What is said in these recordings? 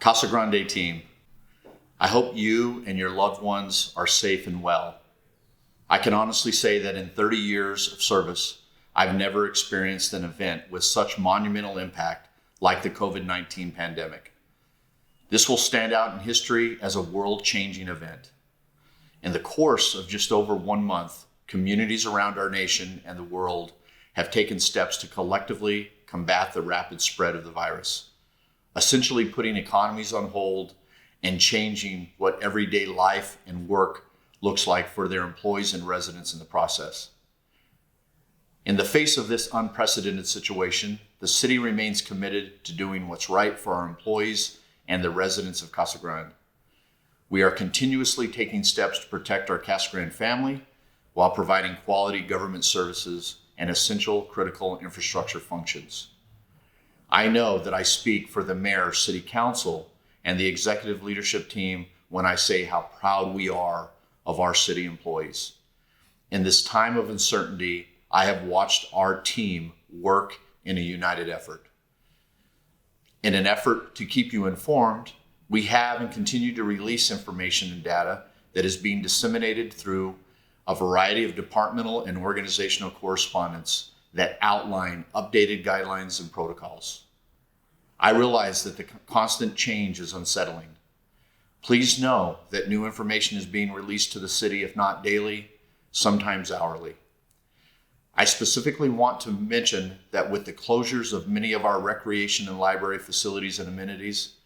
Casa Grande team, I hope you and your loved ones are safe and well. I can honestly say that in 30 years of service, I've never experienced an event with such monumental impact like the COVID-19 pandemic. This will stand out in history as a world-changing event. In the course of just over 1 month, communities around our nation and the world have taken steps to collectively combat the rapid spread of the virus, essentially putting economies on hold and changing what everyday life and work looks like for their employees and residents in the process. In the face of this unprecedented situation, the city remains committed to doing what's right for our employees and the residents of Casa Grande. We are continuously taking steps to protect our Casa Grande family while providing quality government services and essential critical infrastructure functions. I know that I speak for the mayor, city council, and the executive leadership team when I say how proud we are of our city employees. In this time of uncertainty, I have watched our team work in a united effort. In an effort to keep you informed, we have and continue to release information and data that is being disseminated through a variety of departmental and organizational correspondence that outline updated guidelines and protocols. I realize that the constant change is unsettling. Please know that new information is being released to the city, if not daily, sometimes hourly. I specifically want to mention that with the closures of many of our recreation and library facilities and amenities,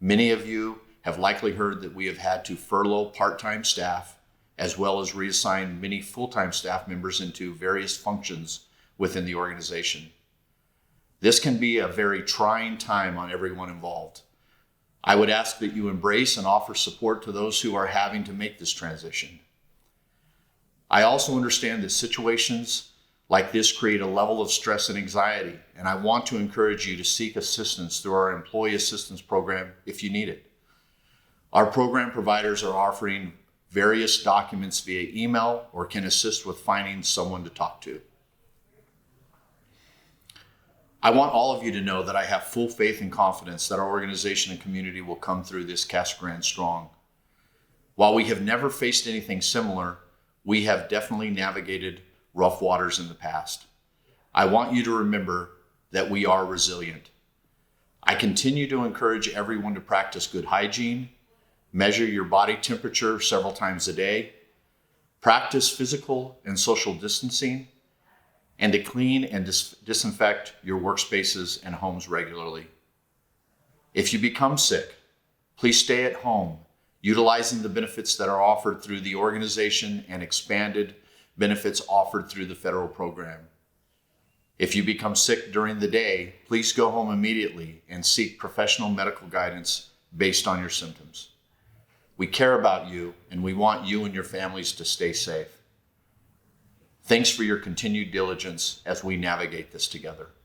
many of you have likely heard that we have had to furlough part-time staff as well as reassign many full-time staff members into various functions within the organization. This can be a very trying time on everyone involved. I would ask that you embrace and offer support to those who are having to make this transition. I also understand that situations like this create a level of stress and anxiety, and I want to encourage you to seek assistance through our employee assistance program if you need it. Our program providers are offering various documents via email or can assist with finding someone to talk to. I want all of you to know that I have full faith and confidence that our organization and community will come through this Casa Grande strong. While we have never faced anything similar, we have definitely navigated rough waters in the past. I want you to remember that we are resilient. I continue to encourage everyone to practice good hygiene, measure your body temperature several times a day, practice physical and social distancing, and to clean and disinfect your workspaces and homes regularly. If you become sick, please stay at home, utilizing the benefits that are offered through the organization and expanded benefits offered through the federal program. If you become sick during the day, please go home immediately and seek professional medical guidance based on your symptoms. We care about you, and we want you and your families to stay safe. Thanks for your continued diligence as we navigate this together.